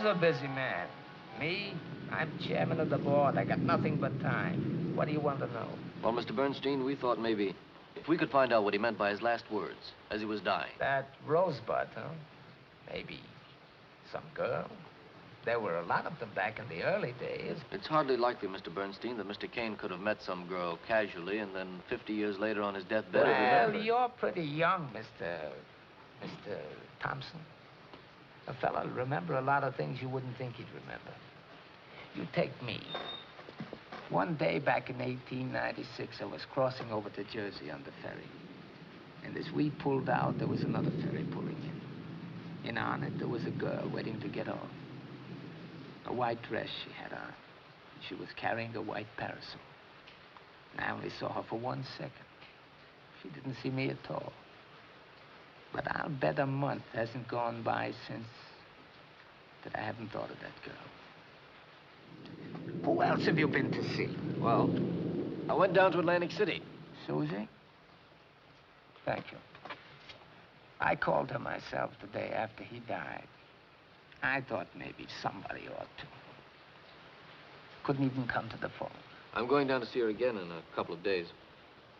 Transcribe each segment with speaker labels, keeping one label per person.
Speaker 1: board's a busy man. Me, I'm chairman of the board. I got nothing but time. What do you want to know?
Speaker 2: Well, Mr. Bernstein, we thought maybe if we could find out what he meant by his last words as he was dying.
Speaker 1: That Rosebud, huh? Maybe some girl? There were a lot of them back in the early days.
Speaker 2: It's hardly likely, Mr. Bernstein, that Mr. Kane could have met some girl casually and then 50 years later on his deathbed
Speaker 1: Well, you're pretty young, Mr. Thompson. A fella'll remember a lot of things you wouldn't think he'd remember. You take me. One day back in 1896, I was crossing over to Jersey on the ferry. And as we pulled out, there was another ferry pulling in. And on it, there was a girl waiting to get off. A white dress she had on. She was carrying a white parasol. And I only saw her for 1 second. She didn't see me at all. But I'll bet a month hasn't gone by since that I haven't thought of that girl. Who else have you been to see?
Speaker 2: Well, I went down to Atlantic City.
Speaker 1: Susie? Thank you. I called her myself the day after he died. I thought maybe somebody ought to. Couldn't even come to the phone.
Speaker 2: I'm going down to see her again in a couple of days.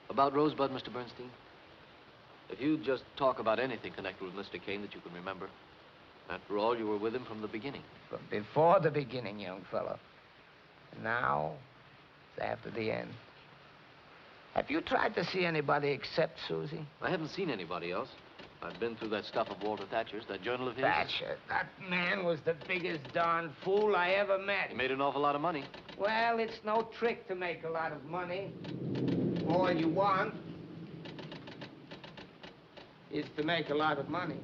Speaker 2: About Rosebud, Mr. Bernstein? If you just talk about anything connected with Mr. Kane that you can remember. After all, you were with him from the beginning.
Speaker 1: From before the beginning, young fellow. Now, it's after the end. Have you tried to see anybody except Susie?
Speaker 2: I haven't seen anybody else. I've been through that stuff of Walter Thatcher's, that journal of his.
Speaker 1: Thatcher? That man was the biggest darn fool I ever met.
Speaker 2: He made an awful lot of money.
Speaker 1: Well, it's no trick to make a lot of money. All you want is to make a lot of money.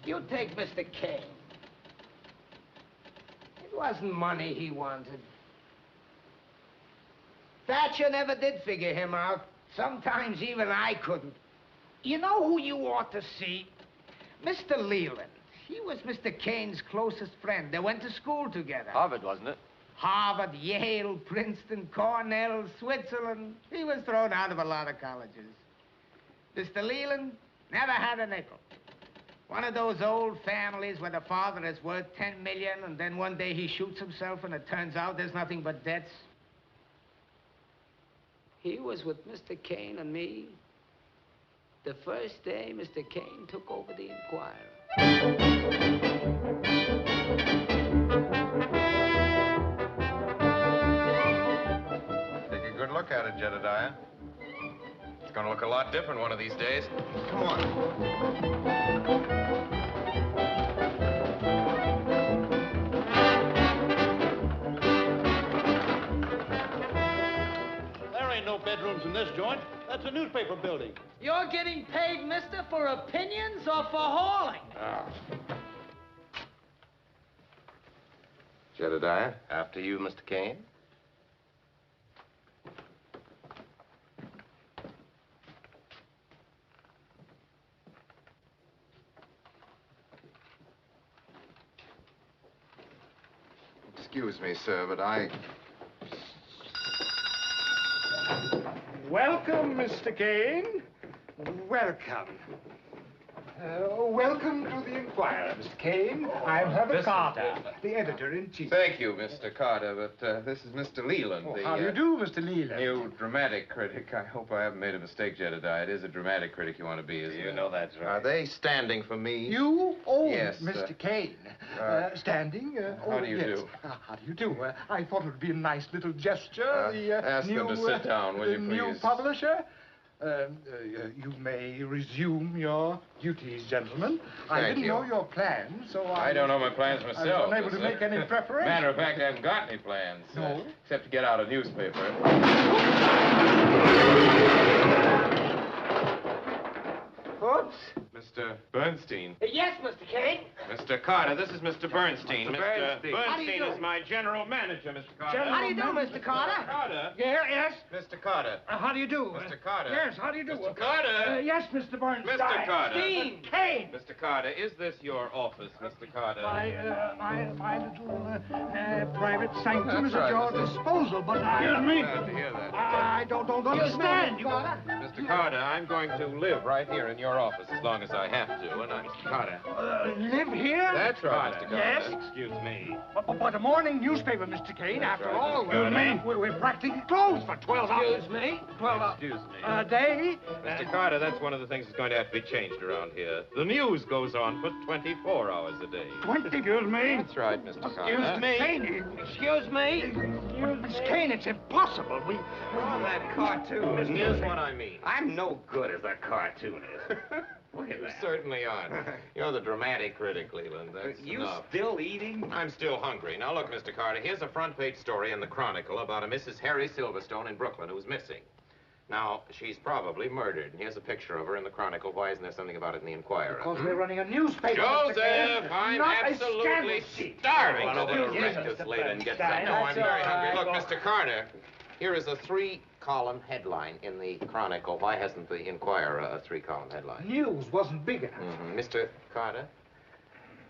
Speaker 1: You take Mr. Kane. It wasn't money he wanted. Thatcher never did figure him out. Sometimes even I couldn't. You know who you ought to see? Mr. Leland. He was Mr. Kane's closest friend. They went to school together.
Speaker 2: Harvard, wasn't it?
Speaker 1: Harvard, Yale, Princeton, Cornell, Switzerland. He was thrown out of a lot of colleges. Mr. Leland never had a nickel. One of those old families where the father is worth 10 million and then one day he shoots himself and it turns out there's nothing but debts. He was with Mr. Kane and me the first day Mr. Kane took over the Enquirer.
Speaker 3: Take a good look at it, Jedediah. It's gonna look a lot different one of these days. Come on.
Speaker 4: No bedrooms in this joint. That's a newspaper building.
Speaker 5: You're getting paid, mister, for opinions or for hauling?
Speaker 3: Jedediah, after you, Mr. Kane. Excuse me, sir, but
Speaker 4: Welcome, Mr. Kane. Welcome. Welcome to the Enquirer, Mr. Kane. I'm Herbert Carter, the editor-in-chief.
Speaker 3: Thank you, Mr. Carter, but this is Mr. Leland,
Speaker 4: Oh, how do you do, Mr. Leland?
Speaker 3: new dramatic critic. I hope I haven't made a mistake, Jedediah. It is a dramatic critic you want to be, isn't it?
Speaker 6: You know that's right.
Speaker 3: Are they standing for me?
Speaker 4: You? Oh,
Speaker 3: Yes,
Speaker 4: Mr. Kane. Standing?
Speaker 3: How do you
Speaker 4: yes.
Speaker 3: do?
Speaker 4: How do you do? I thought it would be a nice little gesture.
Speaker 3: Ask them to sit down, will you,
Speaker 4: the new
Speaker 3: please?
Speaker 4: publisher. You may resume your duties, gentlemen. I
Speaker 3: Thank
Speaker 4: didn't
Speaker 3: you.
Speaker 4: know your plans, so
Speaker 3: I don't know my plans myself.
Speaker 4: I was unable to make any preparation.
Speaker 3: Matter of fact, I haven't got any plans.
Speaker 4: No?
Speaker 3: Except to get out a newspaper.
Speaker 1: Oops.
Speaker 3: Mr. Bernstein.
Speaker 1: Yes, Mr. Kane.
Speaker 3: Mr. Carter, this is Mr. Bernstein.
Speaker 1: Mr. Bernstein. How do you
Speaker 3: Bernstein
Speaker 1: do?
Speaker 3: is my general manager, Mr. Carter.
Speaker 1: How do you do, Mr. Carter?
Speaker 3: Mr. Carter.
Speaker 4: Yes?
Speaker 3: Mr. Carter.
Speaker 4: How do you do?
Speaker 3: Mr. Carter.
Speaker 4: Yes, how do you do?
Speaker 3: Mr. Carter.
Speaker 4: Yes, Mr. Bernstein.
Speaker 3: Mr. Carter.
Speaker 1: Dean.
Speaker 4: Kane.
Speaker 3: Mr. Carter, is this your office, Mr. Carter?
Speaker 4: My little private sanctum is
Speaker 3: That's
Speaker 4: at
Speaker 3: right,
Speaker 4: your
Speaker 3: Mr.
Speaker 4: disposal, but
Speaker 3: Glad to hear that.
Speaker 4: I don't understand.
Speaker 3: Mr. Carter, I'm going to live right here in your office as long as I have to, and I'm Mr. Carter.
Speaker 4: Living? here?
Speaker 3: That's right, Mr. Carter.
Speaker 4: Yes.
Speaker 6: Excuse me.
Speaker 4: But a morning newspaper, Mr. Kane,
Speaker 3: That's
Speaker 4: after
Speaker 3: right,
Speaker 4: all.
Speaker 3: Mr. Carter.
Speaker 4: We're practically closed for 12 hours.
Speaker 5: Excuse me?
Speaker 4: 12
Speaker 6: Excuse me.
Speaker 4: a day?
Speaker 6: Mr. Carter, that's one of the things that's going to have to be changed around here. The news goes on for 24 hours a day.
Speaker 4: 20, excuse me.
Speaker 3: That's right, Mr. Carter.
Speaker 4: Excuse me. Kane,
Speaker 5: Excuse me?
Speaker 4: Miss Kane, it's impossible.
Speaker 7: On that cartoon.
Speaker 6: Here's what I mean.
Speaker 7: I'm no good as a cartoonist. Look at
Speaker 3: You
Speaker 7: that.
Speaker 3: certainly aren't. You're the dramatic critic, Leland. That's
Speaker 7: You
Speaker 3: enough.
Speaker 7: still eating?
Speaker 3: I'm still hungry. Now, look, Mr. Carter, here's a front-page story in the Chronicle about a Mrs. Harry Silverstone in Brooklyn who's missing. Now, she's probably murdered. And here's a picture of her in the Chronicle. Why isn't there something about it in the Enquirer?
Speaker 4: Because we're running a newspaper, Mr. Kane.
Speaker 3: Joseph, I'm
Speaker 4: Not a
Speaker 3: absolutely
Speaker 4: scandal sheet.
Speaker 3: starving
Speaker 7: Well,
Speaker 3: to
Speaker 7: over
Speaker 3: do
Speaker 7: to
Speaker 3: breakfast later and get
Speaker 4: Bernstein.
Speaker 3: some. No, I'm
Speaker 5: That's
Speaker 3: very
Speaker 5: all
Speaker 3: hungry.
Speaker 5: right.
Speaker 3: Look, Mr. Carter, here is a 3-column headline in the Chronicle. Why hasn't the Enquirer a 3-column headline?
Speaker 4: News wasn't big enough.
Speaker 3: Mr. Carter,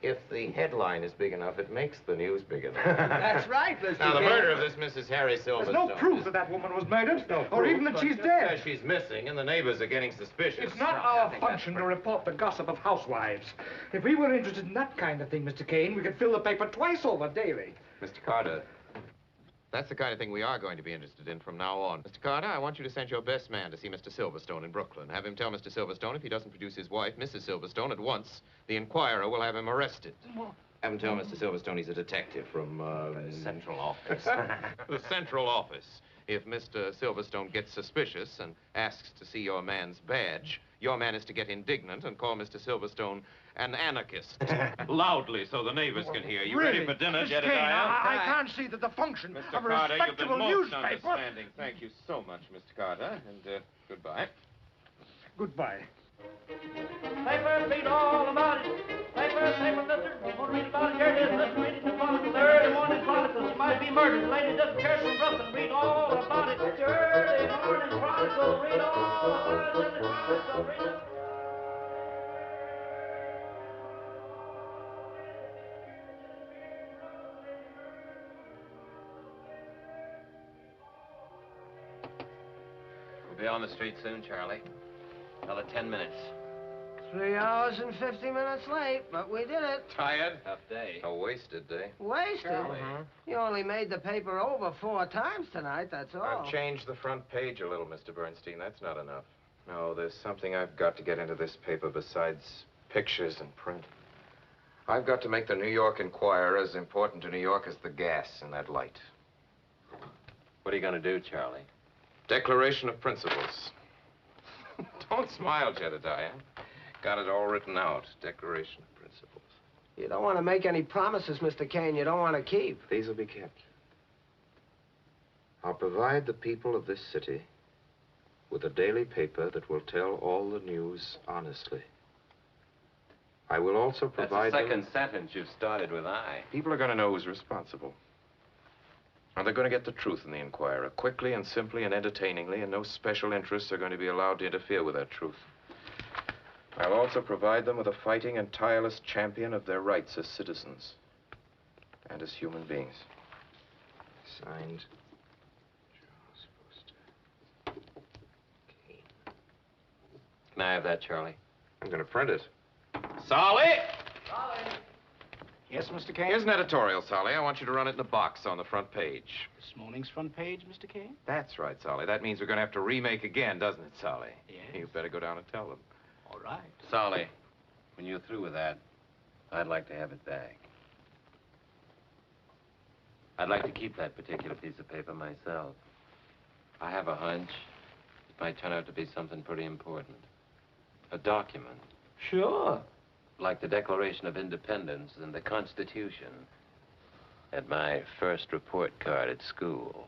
Speaker 3: if the headline is big enough, it makes the news big enough.
Speaker 5: That's right, Mr.
Speaker 3: Now, the
Speaker 5: Kane.
Speaker 3: murder of this Mrs. Harry Silverstone.
Speaker 4: There's no proof
Speaker 3: is-
Speaker 4: that that woman was murdered, or
Speaker 3: proof,
Speaker 4: even that
Speaker 3: but
Speaker 4: she's
Speaker 3: just
Speaker 4: dead.
Speaker 3: says she's missing, and the neighbors are getting suspicious.
Speaker 4: It's not our function to report the gossip of housewives. If we were interested in that kind of thing, Mr. Kane, we could fill the paper twice over daily.
Speaker 3: Mr. Carter, that's the kind of thing we are going to be interested in from now on. Mr. Carter, I want you to send your best man to see Mr. Silverstone in Brooklyn. Have him tell Mr. Silverstone if he doesn't produce his wife, Mrs. Silverstone, at once, the Enquirer will have him arrested. Have him tell Mr. Silverstone he's a detective from,
Speaker 2: Central office.
Speaker 3: the central office. If Mr. Silverstone gets suspicious and asks to see your man's badge, your man is to get indignant and call Mr. Silverstone an anarchist.
Speaker 6: Loudly so the neighbors can hear. You
Speaker 4: Really?
Speaker 6: ready for dinner,
Speaker 4: Mr. Kane,
Speaker 6: Jedediah?
Speaker 4: I can't see that the function
Speaker 6: Mr.
Speaker 4: of a
Speaker 6: Carter, you've been
Speaker 4: respectable
Speaker 6: most
Speaker 4: newspaper...
Speaker 6: understanding. Thank you so much, Mr. Carter, and goodbye.
Speaker 4: Goodbye.
Speaker 5: Papers read all about it. Papers, mister. You want to read about it? Here it is. Let's read it in the Chronicle. The early morning Chronicle. She might be murdered. The lady disappeared from Brooklyn. Read all about it. The early morning Chronicle. Read all about it in the Chronicle. Read all.
Speaker 2: We'll be on the street soon, Charlie. Another 10 minutes.
Speaker 5: 3 hours and 50 minutes late, but we did it.
Speaker 3: Tired?
Speaker 2: Tough day.
Speaker 3: A wasted day.
Speaker 5: Wasted. You only made the paper over 4 times tonight, that's all.
Speaker 3: I've changed the front page a little, Mr. Bernstein. That's not enough. No, there's something I've got to get into this paper besides pictures and print. I've got to make the New York Enquirer as important to New York as the gas in that light.
Speaker 2: What are you going to do, Charlie?
Speaker 3: Declaration of Principles. Don't smile, Jedediah. Got it all written out. Declaration of Principles.
Speaker 5: You don't want to make any promises, Mr. Kane, you don't want to keep.
Speaker 3: These will be kept. I'll provide the people of this city with a daily paper that will tell all the news honestly. I will also provide
Speaker 2: That's the
Speaker 3: them...
Speaker 2: second sentence you've started with I.
Speaker 3: People are going to know who's responsible. And they're going to get the truth in the Enquirer, quickly and simply and entertainingly, and no special interests are going to be allowed to interfere with that truth. I'll also provide them with a fighting and tireless champion of their rights as citizens and as human beings. Signed, Charles Foster. Kane.
Speaker 2: Can I have that, Charlie?
Speaker 3: I'm going to print it. Solly!
Speaker 4: Yes, Mr. Kane?
Speaker 3: Here's an editorial, Solly. I want you to run it in a box on the front page.
Speaker 4: This morning's front page, Mr. Kane?
Speaker 3: That's right, Solly. That means we're going to have to remake again, doesn't it, Solly?
Speaker 4: Yes.
Speaker 3: You better go down and tell them.
Speaker 4: All right.
Speaker 2: Solly, when you're through with that, I'd like to have it back. I'd like to keep that particular piece of paper myself. I have a hunch it might turn out to be something pretty important. A document.
Speaker 5: Sure.
Speaker 2: Like the Declaration of Independence and the Constitution. At my first report card at school.